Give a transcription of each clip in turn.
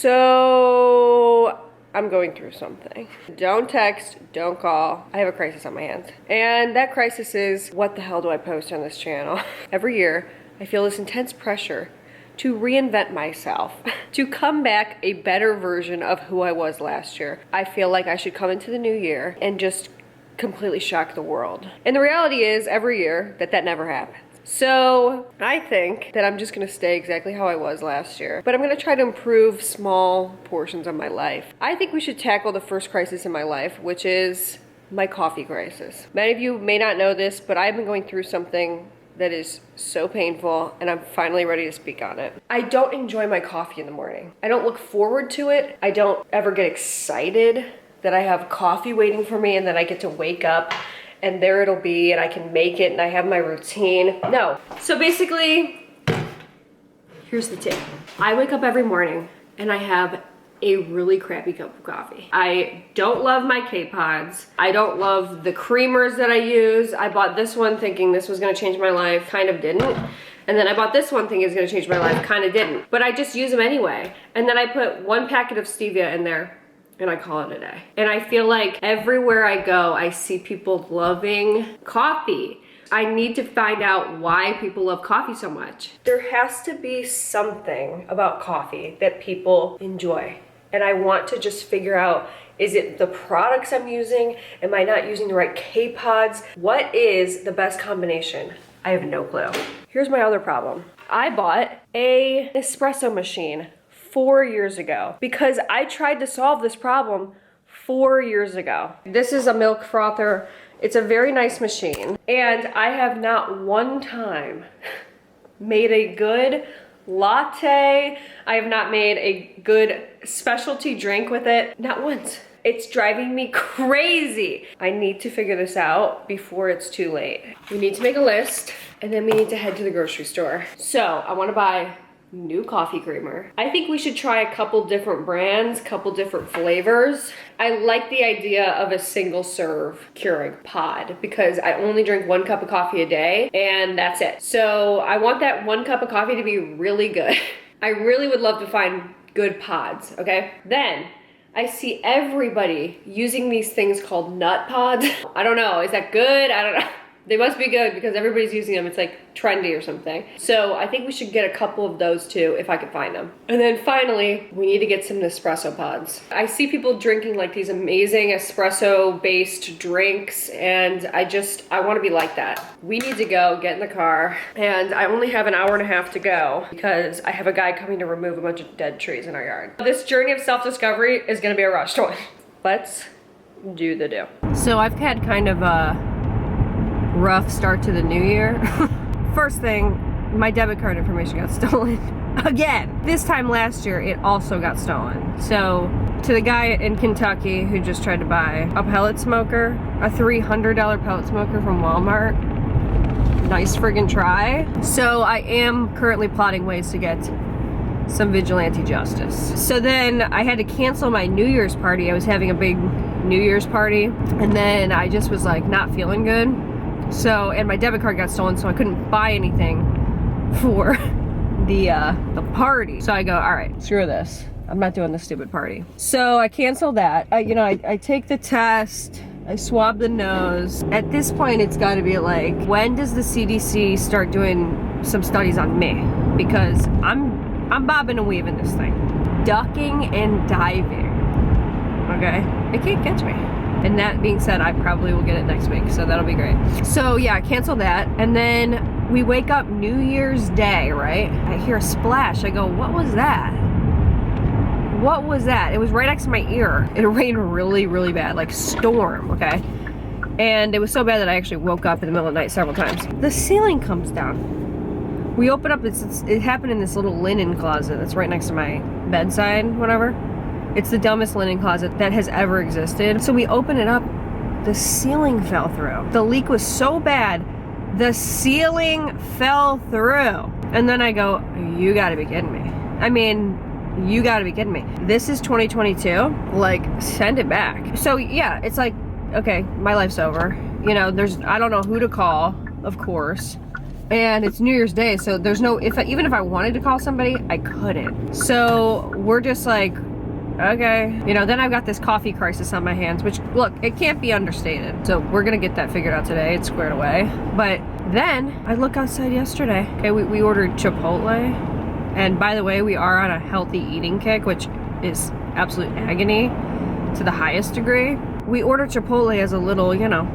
So I'm going through something. Don't text, don't call. I have a crisis on my hands. And that crisis is, what the hell do I post on this channel? Every year, I feel this intense pressure to reinvent myself, to come back a better version of who I was last year. I feel like I should come into the new year and just completely shock the world. And the reality is, every year, that never happens. So I think that I'm just gonna stay exactly how I was last year, but I'm gonna try to improve small portions of my life. I think we should tackle the first crisis in my life, which is my coffee crisis. Many of you may not know this, but I've been going through something that is so painful, and I'm finally ready to speak on it. I don't enjoy my coffee in the morning. I don't look forward to it. I don't ever get excited that I have coffee waiting for me and then I get to wake up and there it'll be and I can make it and I have my routine. No. So basically, here's the tip. I wake up every morning and I have a really crappy cup of coffee. I don't love my K-Pods. I don't love the creamers that I use. I bought this one thinking this was gonna change my life, kind of didn't. And then I bought this one thinking it's gonna change my life, kind of didn't. But I just use them anyway. And then I put 1 packet of stevia in there and I call it a day. And I feel like everywhere I go, I see people loving coffee. I need to find out why people love coffee so much. There has to be something about coffee that people enjoy. And I want to just figure out, is it the products I'm using? Am I not using the right K-Pods? What is the best combination? I have no clue. Here's my other problem. I bought an espresso machine 4 years ago because I tried to solve this problem 4 years ago. This is a milk frother. It's a very nice machine. And I have not one time made a good latte. I have not made a good specialty drink with it. Not once. It's driving me crazy. I need to figure this out before it's too late. We need to make a list and then we need to head to the grocery store. So I want to buy new coffee creamer. I think we should try a couple different brands, couple different flavors. I like the idea of a single serve Keurig pod because I only drink 1 cup of coffee a day and that's it. So I want that 1 cup of coffee to be really good. I really would love to find good pods, okay? Then I see everybody using these things called nut pods. I don't know, is that good? I don't know. They must be good because everybody's using them. It's like trendy or something. So I think we should get a couple of those too if I can find them. And then finally, we need to get some Nespresso pods. I see people drinking like these amazing espresso based drinks and I want to be like that. We need to go get in the car and I only have an hour and a half to go because I have a guy coming to remove a bunch of dead trees in our yard. This journey of self-discovery is going to be a rushed one. Let's do the do. So I've had kind of a rough start to the new year. First thing, my debit card information got stolen again. This time last year it also got stolen. So to the guy in Kentucky who just tried to buy a pellet smoker, a $300 pellet smoker from Walmart, nice friggin' try. So I am currently plotting ways to get some vigilante justice. So then I had to cancel my New Year's party. I was having a big New Year's party and then I just was like not feeling good. So, and my debit card got stolen, so I couldn't buy anything for the party. So I go, all right, screw this. I'm not doing this stupid party. So I cancel that. I take the test, I swab the nose. At this point, it's gotta be like, when does the CDC start doing some studies on me? Because I'm bobbing and weaving this thing. Ducking and diving, okay? It can't catch me. And that being said, I probably will get it next week, so that'll be great. So yeah, I cancel that, and then we wake up New Year's Day, right? I hear a splash. I go, what was that? What was that? It was right next to my ear. It rained really, really bad, like storm, okay? And it was so bad that I actually woke up in the middle of the night several times. The ceiling comes down. We open up, it happened in this little linen closet that's right next to my bedside, whatever. It's the dumbest linen closet that has ever existed. So we open it up, the ceiling fell through. The leak was so bad, the ceiling fell through. And then I go, you gotta be kidding me. I mean, you gotta be kidding me. This is 2022, like, send it back. So yeah, it's like, okay, my life's over. You know, I don't know who to call, of course. and it's New Year's Day, so there's no, even if I wanted to call somebody, I couldn't. So we're just like, okay. You know, then I've got this coffee crisis on my hands, which, look, it can't be understated. So we're gonna get that figured out today. It's squared away. But then I look outside yesterday. Okay, we ordered Chipotle. And by the way, we are on a healthy eating kick, which is absolute agony to the highest degree. We ordered Chipotle as a little, you know,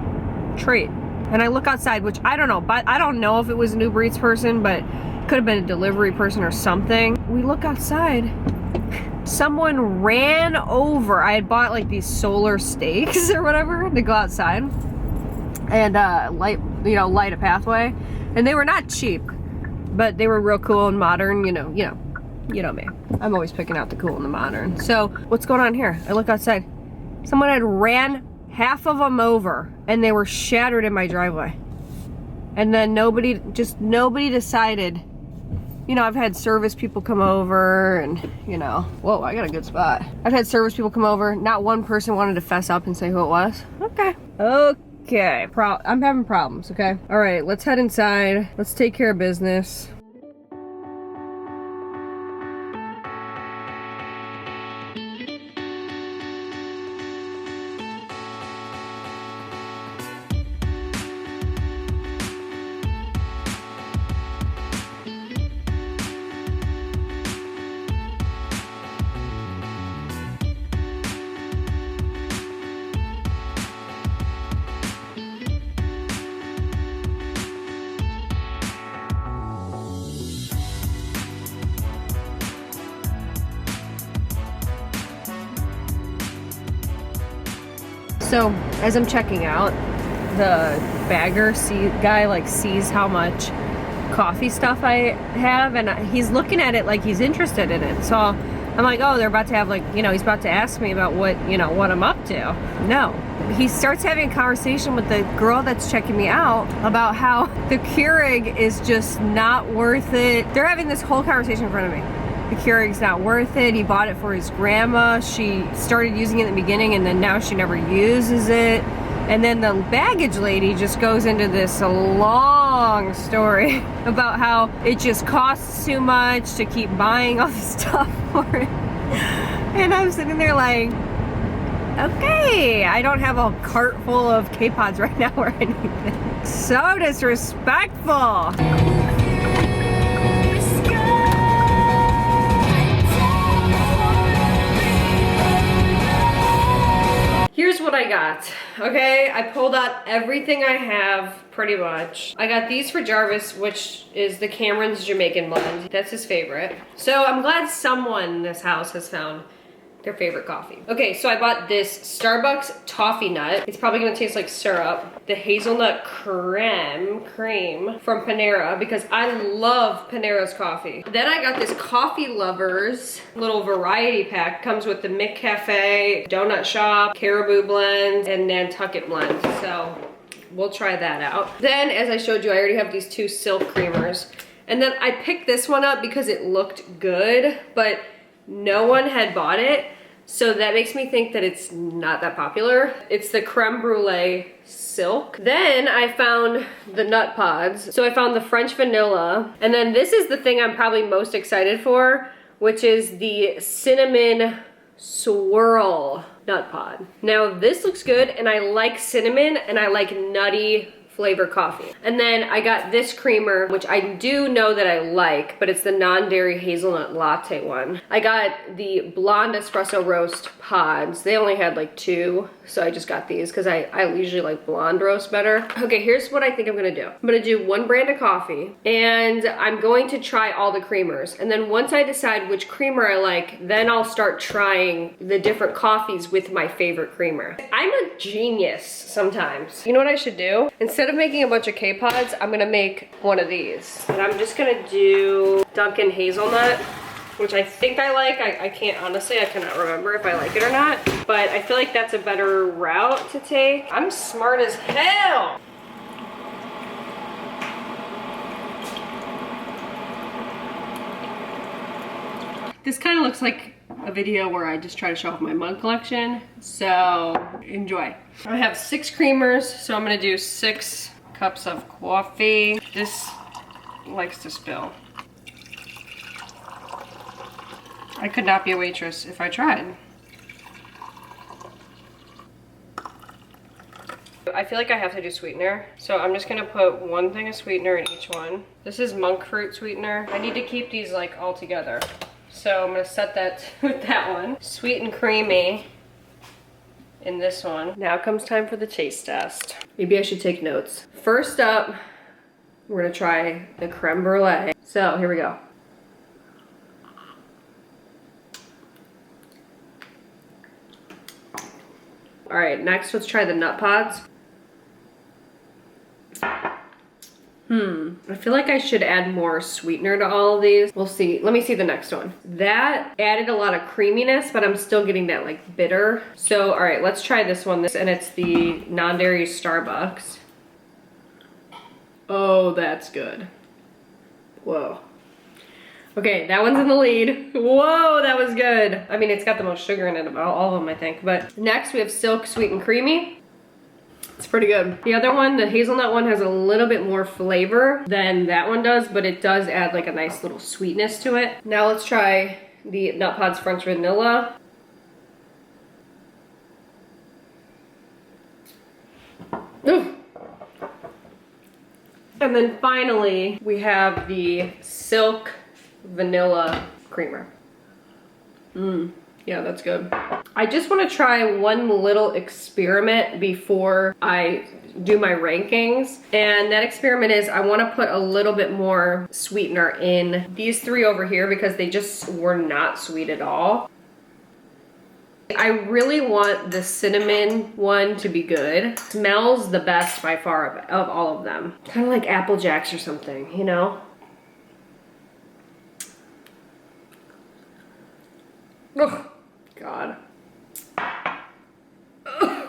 treat. And I look outside, which I don't know, but I don't know if it was an Uber Eats person, but it could have been a delivery person or something. We look outside. Someone ran over. I had bought like these solar stakes or whatever to go outside and light a pathway. And they were not cheap, but they were real cool and modern. You know me. I'm always picking out the cool and the modern. So what's going on here? I look outside. Someone had ran half of them over, and they were shattered in my driveway. And then nobody decided. You know, I've had service people come over and, you know, whoa, I got a good spot. I've had service people come over. Not one person wanted to fess up and say who it was. Okay. Okay. I'm having problems, okay? All right, let's head inside. Let's take care of business. So as I'm checking out, the bagger guy like sees how much coffee stuff I have, and he's looking at it like he's interested in it. So I'm like, oh, they're about to have like, you know, he's about to ask me about what I'm up to. No. He starts having a conversation with the girl that's checking me out about how the Keurig is just not worth it. They're having this whole conversation in front of me. The Keurig's not worth it. He bought it for his grandma. She started using it in the beginning, and then now she never uses it. And then the baggage lady just goes into this long story about how it just costs too much to keep buying all this stuff for it. And I'm sitting there like, okay, I don't have a cart full of K-Pods right now or anything. So disrespectful. Here's what I got, okay? I pulled out everything I have, pretty much. I got these for Jarvis, which is the Cameron's Jamaican blend. That's his favorite. So I'm glad someone in this house has found their favorite coffee. Okay, so I bought this Starbucks toffee nut. It's probably gonna taste like syrup. The hazelnut cream from Panera, because I love Panera's coffee. Then I got this Coffee Lovers little variety pack. Comes with the McCafe, Donut Shop, Caribou blend, and Nantucket blend. So we'll try that out. Then, as I showed you, I already have these two silk creamers. And then I picked this one up because it looked good, but no one had bought it, so that makes me think that it's not that popular. It's the Creme Brulee Silk. Then I found the nut pods. So I found the French vanilla, and then this is the thing I'm probably most excited for, which is the cinnamon swirl nut pod. Now this looks good, and I like cinnamon and I like nutty flavor coffee. And then I got this creamer, which I do know that I like, but it's the non-dairy hazelnut latte one. I got the blonde espresso roast pods. They only had like 2, so I just got these because I usually like blonde roast better. Okay, here's what I think I'm gonna do. I'm gonna do 1 brand of coffee, and I'm going to try all the creamers. And then once I decide which creamer I like, then I'll start trying the different coffees with my favorite creamer. I'm a genius sometimes. You know what I should do? Instead of making a bunch of K-Pods, I'm gonna make one of these. And I'm just gonna do Dunkin' Hazelnut, which I think I like. I can't, honestly, I cannot remember if I like it or not, but I feel like that's a better route to take. I'm smart as hell. This kind of looks like a video where I just try to show off my mug collection, so enjoy. I have 6 creamers, so I'm gonna do 6 cups of coffee. This likes to spill. I could not be a waitress if I tried. I feel like I have to do sweetener, so I'm just gonna put 1 thing of sweetener in each one. This is monk fruit sweetener. I need to keep these like all together. So I'm gonna set that with that one. Sweet and creamy in this one. Now comes time for the taste test. Maybe I should take notes. First up, we're gonna try the creme brulee. So here we go. All right, next let's try the nut pods. I feel like I should add more sweetener to all of these. We'll see. Let me see the next one. That added a lot of creaminess, but I'm still getting that like bitter. So, all right, let's try this one. And it's the non-dairy Starbucks. Oh, that's good. Whoa. Okay, that one's in the lead. Whoa, that was good. I mean, it's got the most sugar in it of all of them, I think. But next we have Silk Sweet and Creamy. It's pretty good. The other one, the hazelnut one, has a little bit more flavor than that one does, but it does add like a nice little sweetness to it. Now let's try the Nut Pods French Vanilla. Ooh. And then finally, we have the Silk Vanilla Creamer. Yeah, that's good. I just want to try one little experiment before I do my rankings. And that experiment is I want to put a little bit more sweetener in these 3 over here because they just were not sweet at all. I really want the cinnamon one to be good. Smells the best by far of all of them. Kind of like Apple Jacks or something, you know? Ugh. God. Ugh.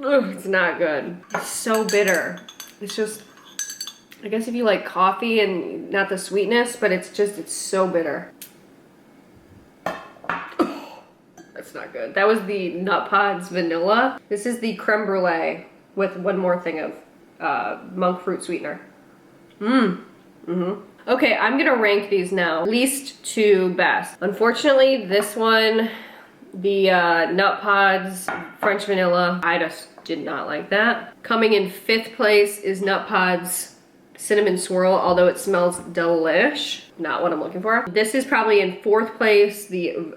Ugh, it's not good. It's so bitter. It's just, I guess if you like coffee and not the sweetness, but it's so bitter. That's not good. That was the Nut Pods Vanilla. This is the creme brulee with 1 more thing of monk fruit sweetener. Okay, I'm gonna rank these now, least to best. Unfortunately, this one, the Nut Pods French Vanilla, I just did not like that. Coming in 5th place is Nut Pods Cinnamon Swirl, although it smells delish. Not what I'm looking for. This is probably in 4th place, the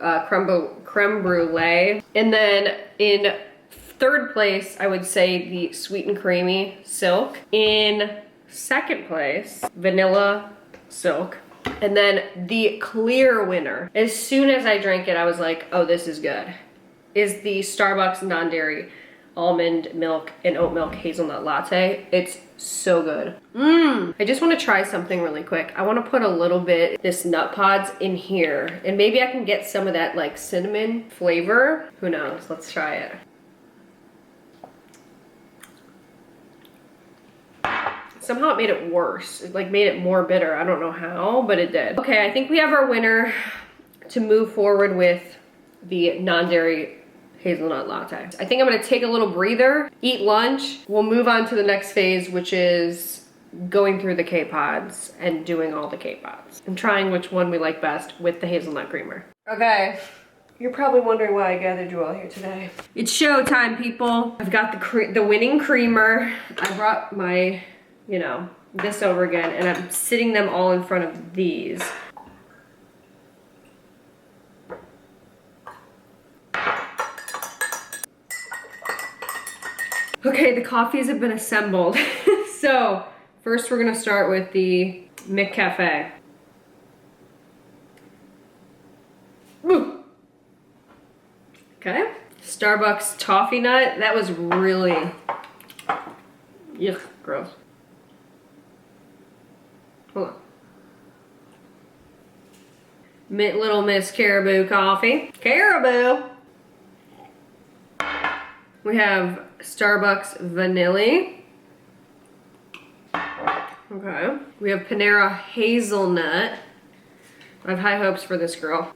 creme brulee. And then in 3rd place, I would say the Sweet and Creamy Silk. In 2nd place, Vanilla Silk. And then the clear winner, as soon as I drank it, I was like, oh, this is good, is the Starbucks non-dairy almond milk and oat milk hazelnut latte. It's so good. I just want to try something really quick. I want to put a little bit this Nut Pods in here, and maybe I can get some of that like cinnamon flavor. Who knows? Let's try it. Somehow it made it worse. It like made it more bitter. I don't know how, but it did. Okay, I think we have our winner to move forward with the non-dairy hazelnut latte. I think I'm gonna take a little breather, eat lunch. We'll move on to the next phase, which is going through the K-Pods and doing all the K-Pods and trying which one we like best with the hazelnut creamer. Okay. You're probably wondering why I gathered you all here today. It's showtime, people. I've got the winning creamer. I brought my, you know, this over again, and I'm sitting them all in front of these. Okay, the coffees have been assembled. So, first we're gonna start with the McCafe. Woo. Okay, Starbucks toffee nut. That was really, yuck, gross. Hold on. Little Miss Caribou coffee. Caribou! We have Starbucks vanilla. Okay. We have Panera hazelnut. I have high hopes for this girl.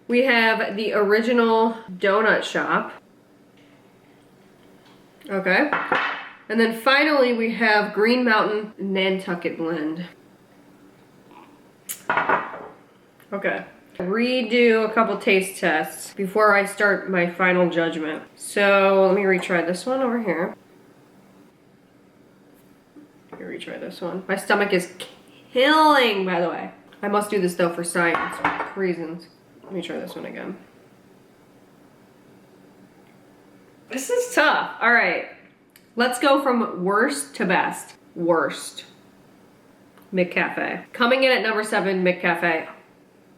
We have the original donut shop. Okay. And then finally we have Green Mountain Nantucket Blend. Okay. Redo a couple taste tests before I start my final judgment. So let me retry this one over here. Let me retry this one. My stomach is killing, by the way. I must do this though for science reasons. Let me try this one again. This is tough. All right. Let's go from worst to best. Worst. McCafe. Coming in at number 7, McCafe.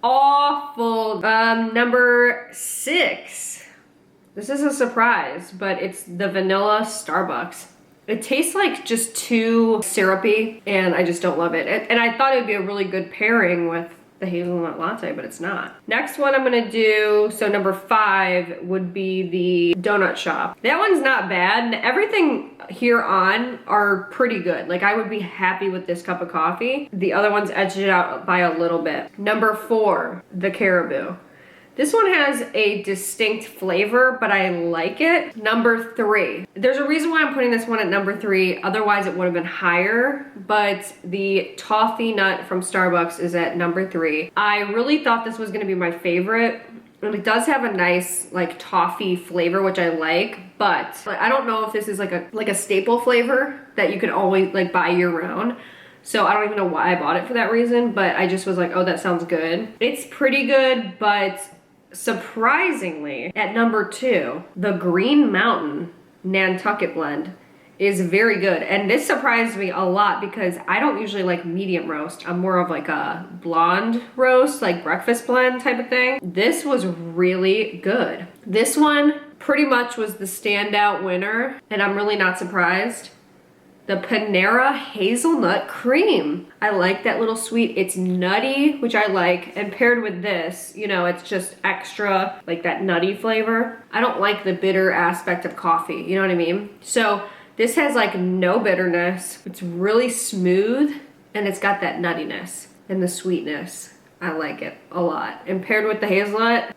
Awful. Number 6. This is a surprise, but it's the vanilla Starbucks. It tastes like just too syrupy, and I just don't love it. And I thought it would be a really good pairing with the hazelnut latte, but it's not. Next one I'm gonna do, so number 5 would be the donut shop. That one's not bad. Everything here on are pretty good. Like, I would be happy with this cup of coffee. The other ones edged it out by a little bit. Number 4, the Caribou. This one has a distinct flavor, but I like it. Number 3. There's a reason why I'm putting this one at number 3. Otherwise, it would have been higher, but the toffee nut from Starbucks is at number 3. I really thought this was gonna be my favorite. And it does have a nice like toffee flavor, which I like, but I don't know if this is like a staple flavor that you can always like buy year round. So I don't even know why I bought it for that reason, but I just was like, oh, that sounds good. It's pretty good, but surprisingly, at number 2, the Green Mountain Nantucket Blend is very good. And this surprised me a lot because I don't usually like medium roast. I'm more of like a blonde roast, like breakfast blend type of thing. This was really good. This one pretty much was the standout winner, and I'm really not surprised. The Panera Hazelnut Cream. I like that little sweet. It's nutty, which I like, and paired with this, you know, it's just extra, like that nutty flavor. I don't like the bitter aspect of coffee, you know what I mean? So this has like no bitterness. It's really smooth, and it's got that nuttiness and the sweetness. I like it a lot. And paired with the hazelnut,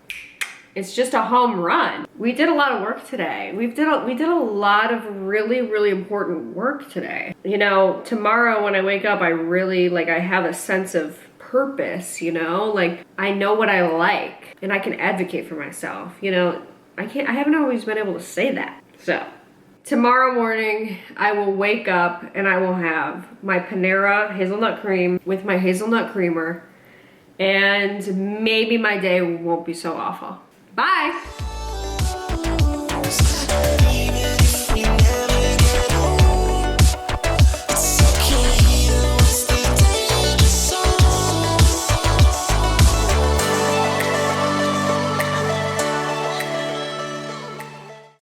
it's just a home run. We did a lot of work today. We did a lot of really, really important work today. You know, tomorrow when I wake up, I have a sense of purpose, you know? Like, I know what I like, and I can advocate for myself. You know, I haven't always been able to say that. So, tomorrow morning, I will wake up and I will have my Panera hazelnut cream with my hazelnut creamer, and maybe my day won't be so awful. Bye.